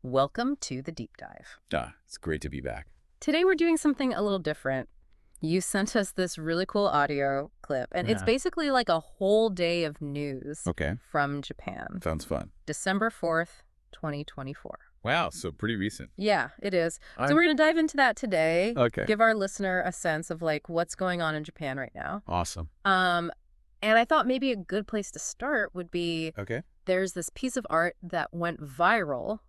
Welcome to the deep dive. It's great to be back. Today we're doing something a little different. You sent us this really cool audio clip, and it's Yeah. basically like a whole day of news Okay. from Japan. Sounds fun. December 4th, 2024. Wow, so pretty recent. Yeah, it is. So I'm- we're going to dive into that today. Okay. Give our listener a sense of like what's going on in Japan right now. Awesome. And I thought maybe a good place to start would be Okay. there's this piece of art that went viral.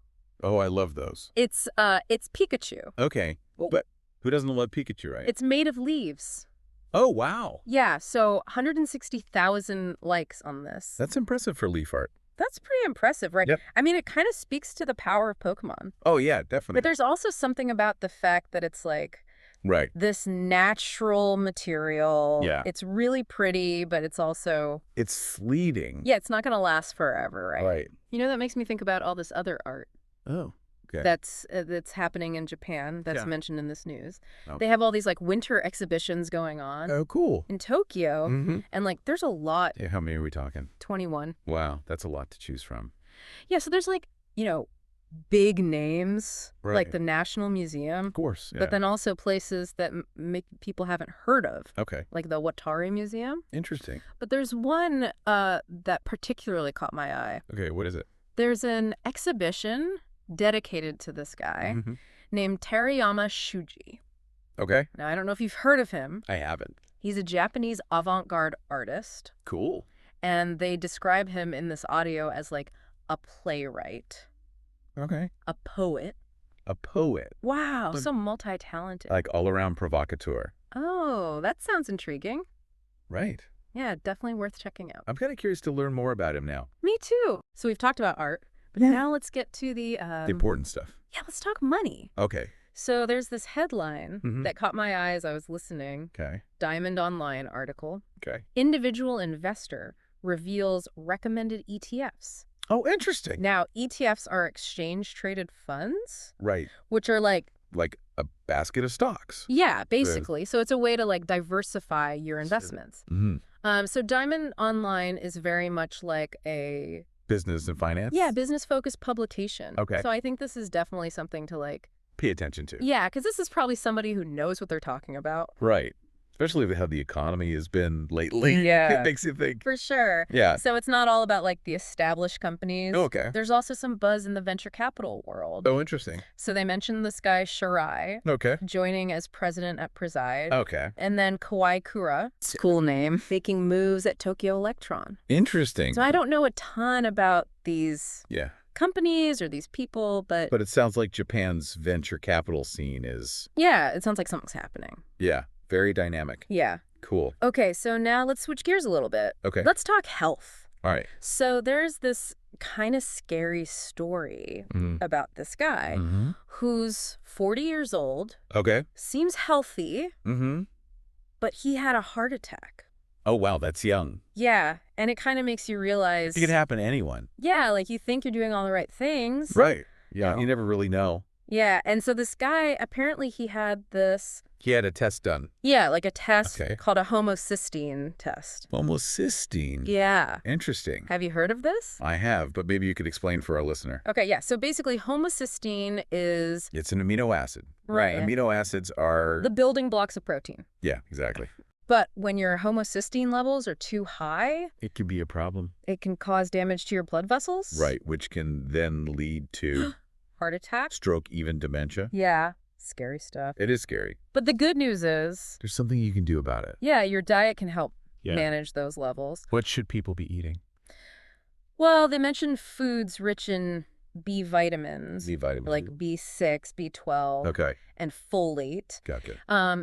Oh, I love those. It's Pikachu. Okay. But who doesn't love Pikachu, right? It's made of leaves. Oh, wow. Yeah, so 160,000 likes on this. That's impressive for leaf art. That's pretty impressive, right? Yep. I mean, it kind of speaks to the power of Pokemon. Oh, yeah, definitely. But there's also something about the fact that it's like Right. this natural material. Yeah. It's really pretty, but it's also, It's sleeting. yeah, it's not going to last forever, right? Right. You know, that makes me think about all this other art Oh, okay. that's happening in Japan that's Yeah. mentioned in this news. Oh. They have all these like winter exhibitions going on Oh, cool. in Tokyo, Mm-hmm. and like there's a lot. How many are we talking? 21. Wow, that's a lot to choose from. Yeah, so there's like, big names, like Right. the National Museum, Of course. Yeah. but then also places that make people haven't heard of, Okay. like the Watari Museum. Interesting. But there's one that particularly caught my eye. Okay, what is it? There's an exhibition dedicated to this guy Mhm. named Terayama Shuji. Okay. Now, I don't know if you've heard of him. I haven't. He's a Japanese avant-garde artist, Cool. and they describe him in this audio as like a playwright, Okay. a poet. A poet. Wow, But- so multi-talented. Like all-around provocateur. Oh, that sounds intriguing. Right. Yeah, definitely worth checking out. I'm kind of curious to learn more about him now. Me too. So we've talked about art, but now let's get to the The important stuff. yeah, let's talk money. Okay. So there's this headline Mhm. that caught my eye as I was listening. Okay. Diamond Online article. Okay. Individual investor reveals recommended ETFs. Oh, interesting. Now, ETFs are exchange traded funds, Right. which are like, Like a basket of stocks. yeah, basically. So it's a way to like diversify your investments. Mm-hmm. So Diamond Online is very much like a Business and finance? business-focused publication. Okay. So I think this is definitely something to like, Pay attention to. yeah, because this is probably somebody who knows what they're talking about. Right. Especially how the economy has been lately. Yeah. It makes you think. For sure. Yeah. So it's not all about like the established companies. Oh, okay. There's also some buzz in the venture capital world. Oh, interesting. So they mentioned this guy Shirai Okay. joining as president at Preside. Okay. And then Kawai Kura, cool name, making moves at Tokyo Electron. Interesting. So I don't know a ton about these Yeah. companies or these people, but But it sounds like Japan's venture capital scene is, yeah, it sounds like something's happening. yeah, very dynamic. Yeah. Cool. Okay, so now let's switch gears a little bit. Okay. Let's talk health. All right. So there's this kind of scary story Mm-hmm. about this guy who's 40 years old, Okay. seems healthy, Mm-hmm. but he had a heart attack. Oh, wow. That's young. Yeah, and it kind of makes you realize, It could happen to anyone. yeah, like you think you're doing all the right things. Right. Yeah. No. You never really know. Yeah, and so this guy, apparently he had this, He had a test done. yeah, like a test Okay. called a homocysteine test. Homocysteine. Yeah. Interesting. Have you heard of this? I have, but maybe you could explain for our listener. Okay, yeah. So basically, homocysteine is It's an amino acid. Right. Amino acids are... the building blocks of protein. Yeah, exactly. But when your homocysteine levels are too high, It could be a problem. it can cause damage to your blood vessels. Right, which can then lead to Heart attack. stroke, even dementia. Yeah. Scary stuff. It is scary. But the good news is, There's something you can do about it. yeah, your diet can help manage those levels. What should people be eating? Well, they mentioned foods rich in B vitamins, B vitamins. like B6, B12, Okay, and folate. gotcha.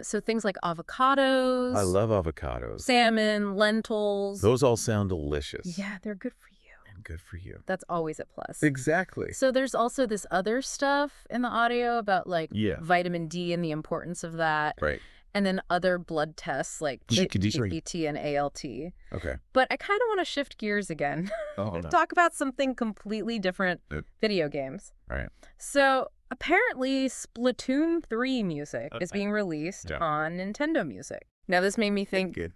So things like avocados, I love avocados. salmon, lentils. Those all sound delicious. Yeah, they're good for you. And good for you. That's always a plus. Exactly. So there's also this other stuff in the audio about like Yeah. vitamin D and the importance of that. Right. And then other blood tests like GPT and ALT. Okay. But I kind of want to shift gears again. Oh, no. Talk about something completely different. Yep. Video games. All right. So apparently Splatoon 3 music is Okay. being released Yeah. on Nintendo Music. Now this made me think, Good.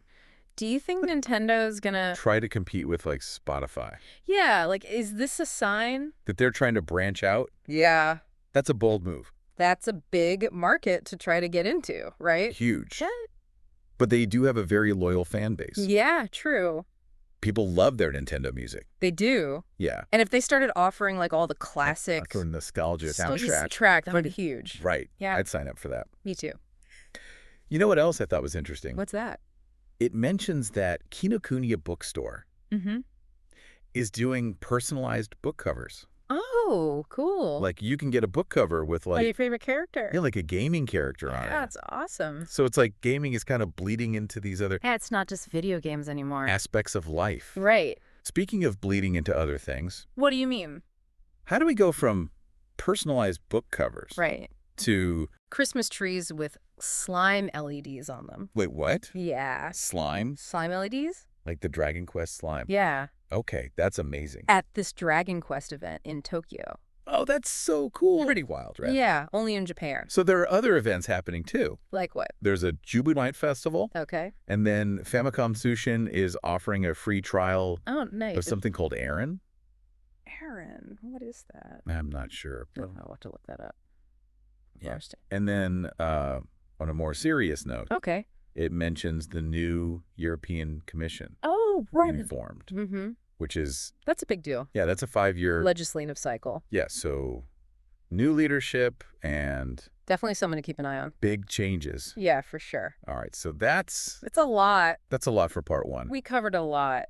Do you think Nintendo's gonna... Try to compete with like Spotify. Yeah, like, is this a sign? That they're trying to branch out? Yeah. That's a bold move. That's a big market to try to get into, right? Huge. Yeah. But they do have a very loyal fan base. Yeah, true. People love their Nintendo music. They do. Yeah. And if they started offering, like, all the classic For nostalgia soundtrack, that would be huge. Right. Yeah. I'd sign up for that. Me too. You know what else I thought was interesting? What's that? It mentions that Kinokuniya Bookstore Mm-hmm. is doing personalized book covers. Oh, cool. Like you can get a book cover with Like your like, favorite character. yeah, like a gaming character on it. That's awesome. So it's like gaming is kind of bleeding into these other Yeah, it's not just video games anymore. aspects of life. Right. Speaking of bleeding into other things, What do you mean? how do we go from personalized book covers Right. to, Christmas trees with slime LEDs on them. wait, what? Yeah. Slime? Slime LEDs? Like the Dragon Quest slime? Yeah. Okay, that's amazing. At this Dragon Quest event in Tokyo. Oh, that's so cool. Pretty wild, right? Yeah, only in Japan. So there are other events happening too. Like what? There's a Jubu Night Festival, Okay. and then Famicom Tsushin is offering a free trial Oh, nice. of something called Aaron. Aaron. What is that? I'm not sure. Oh, I'll have to look that up. Yeah. Interesting. And then on a more serious note, Okay. it mentions the new European Commission Oh, right. being formed, Mm-hmm. which is, That's a big deal. yeah, that's a 5-year, Legislative cycle. yeah, so new leadership and Definitely someone to keep an eye on. big changes. Yeah, for sure. All right, so that's It's a lot. a lot for part 1. We covered a lot.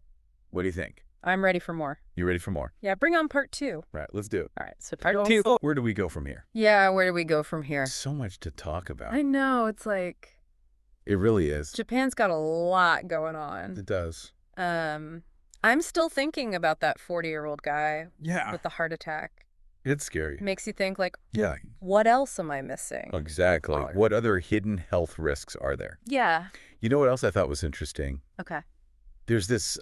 What do you think? I'm ready for more. You ready for more? Yeah, bring on part 2. Right, let's do it. All right, so part 2. Where do we go from here? Yeah, where do we go from here? So much to talk about. I know, it's like It really is. Japan's got a lot going on. It does. I'm still thinking about that 40-year-old guy Yeah. with the heart attack. It's scary. Makes you think, like, Yeah, what else am I missing? exactly. Oh. What other hidden health risks are there? Yeah. You know what else I thought was interesting? Okay. There's this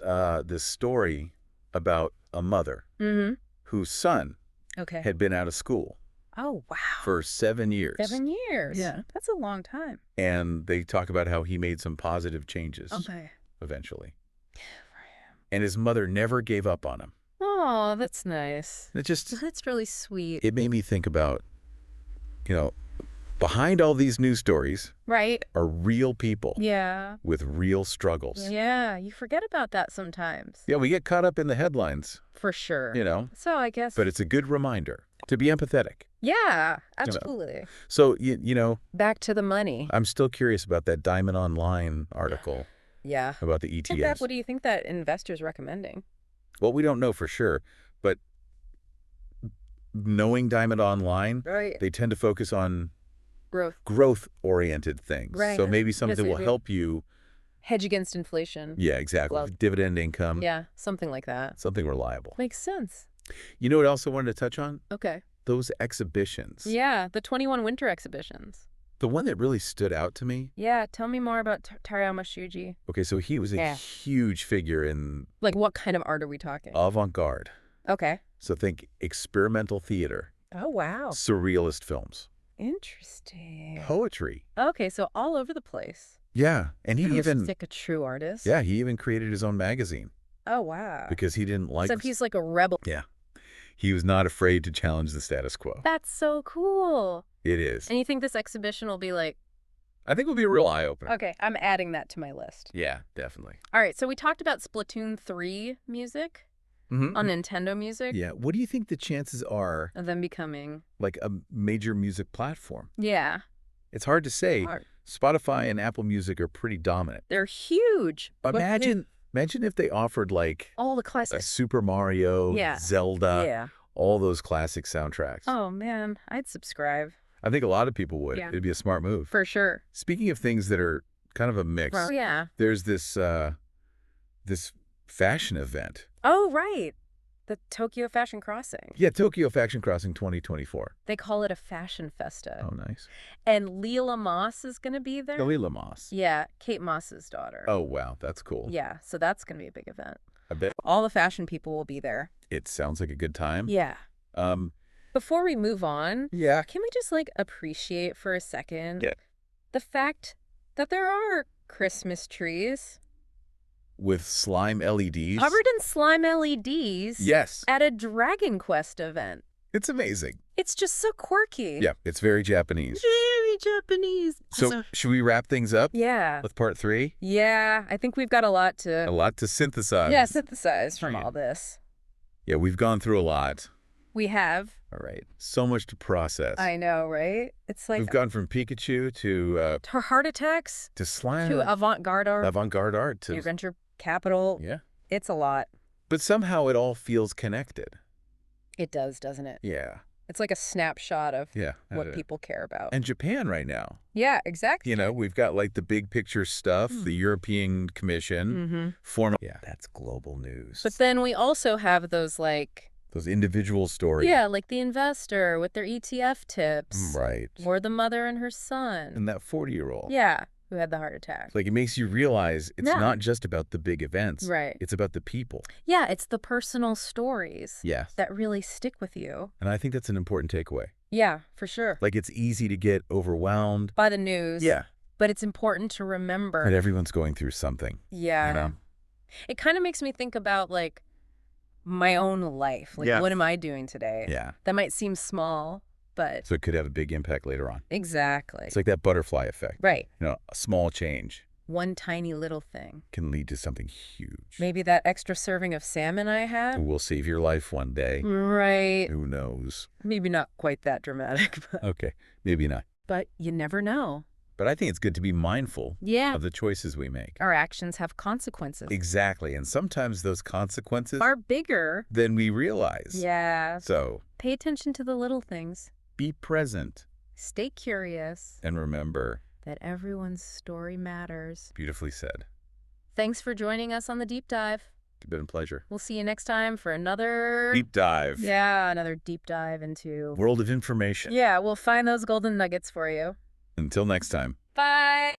story about a mother Mm-hmm. whose son Okay. had been out of school Oh, wow. for 7 years. 7 years. Yeah. That's a long time. And they talk about how he made some positive changes Okay. eventually. And his mother never gave up on him. Oh, that's nice. It just, That's really sweet. it made me think about, you know, behind all these news stories Right? are real people Yeah. with real struggles. Yeah, you forget about that sometimes. Yeah, we get caught up in the headlines, For sure. you know, So I guess... but it's a good reminder to be empathetic. Yeah, absolutely. So, you know, Back to the money. I'm still curious about that Diamond Online article Yeah. about the In fact, ETFs. what do you think that investor's recommending? Well, we don't know for sure, but knowing Diamond Online, Right. they tend to focus on Growth. growth-oriented things. Right. So maybe something Yes, that they will do. help you. Hedge against inflation. Yeah, exactly. Well- Dividend income, Yeah, something like that. something reliable. Makes sense. You know what else I wanted to touch on? Okay. Those exhibitions. Yeah, the 21 winter exhibitions. The one that really stood out to me. Yeah, tell me more about Tarayama Shuji. Okay, so he was a Yeah. huge figure in Like, what kind of art are we talking? avant-garde. Okay. So think experimental theater, Oh, wow. surrealist films, Interesting. poetry. Okay, so all over the place. Yeah, and he even Like a true artist. yeah, he even created his own magazine Oh, wow. because he didn't like So he's like a rebel. Yeah. He was not afraid to challenge the status quo. That's so cool. It is. And you think this exhibition will be like, I think it'll be a real eye-opener. okay, I'm adding that to my list. Yeah, definitely. All right, so we talked about Splatoon 3 music Mhm. on Nintendo Music. Yeah, what do you think the chances are Of them becoming, like a major music platform? yeah. It's hard to say. Hard. Spotify and Apple Music are pretty dominant. They're huge. but Imagine if they offered like all the a classics. Super Mario, Yeah. Zelda, Yeah. all those classic soundtracks. Oh, man, I'd subscribe. I think a lot of people would. Yeah. It'd be a smart move. For sure. Speaking of things that are kind of a mix, Oh, yeah. there's this this fashion event. Oh, right. The Tokyo Fashion Crossing. Yeah, Tokyo Fashion Crossing 2024. They call it a fashion festa. Oh, nice. And Leela Moss is going to be there. Dalila Moss. Yeah, Kate Moss's daughter. Oh, wow. That's cool. Yeah, so that's going to be a big event. I bet All the fashion people will be there. it sounds like a good time. Yeah. Um, Before we move on, yeah. can we just like appreciate for a second Yeah. the fact that there are Christmas trees with slime LEDs. Covered in slime LEDs. Yes. At a Dragon Quest event. It's amazing. It's just so quirky. Yeah, it's very Japanese. Very Japanese. So should we wrap things up Yeah. with part 3? Yeah, I think we've got a lot to... A lot to synthesize. Yeah, synthesize from all this. Yeah, we've gone through a lot. We have. All right. So much to process. I know, right? It's like... We've gone from Pikachu to heart attacks. slime. To avant-garde art. Avant-garde art. To Venture capital. Yeah. It's a lot. But somehow it all feels connected. It does, doesn't it? Yeah. It's like a snapshot of Yeah. what people care about. And Japan right now. Yeah, exactly. You know, we've got like the big picture stuff, the European Commission, Yeah, that's global news. But then we also have those like... Those individual stories. Yeah, like the investor with their ETF tips. Right. Or the mother and her son. And that 40-year-old. Yeah, who had the heart attack. Like, it makes you realize it's not just about the big events. Right. It's about the people. Yeah, it's the personal stories Yes. that really stick with you. And I think that's an important takeaway. Yeah, for sure. Like, it's easy to get overwhelmed. By the news. Yeah. But it's important to remember. That everyone's going through something. Yeah. You know? It kind of makes me think about, like, my own life. Like, what am I doing today? Yeah. That might seem small, but... So it could have a big impact later on. Exactly. It's like that butterfly effect. Right. You know, a small change One tiny little thing. can lead to something huge. Maybe that extra serving of salmon I had. Will save your life one day. Right. Who knows? Maybe not quite that dramatic, but, Okay, maybe not. but you never know. But I think it's good to be mindful Yeah. of the choices we make. Our actions have consequences. Exactly. And sometimes those consequences Are bigger. than we realize. Yeah. So Pay attention to the little things. be present Stay curious and remember. that everyone's story matters. Beautifully said. Thanks for joining us on the deep dive. It's been a pleasure. We'll see you next time for another... Deep dive. Yeah, another deep dive into... World of information. Yeah, we'll find those golden nuggets for you. Until next time. Bye.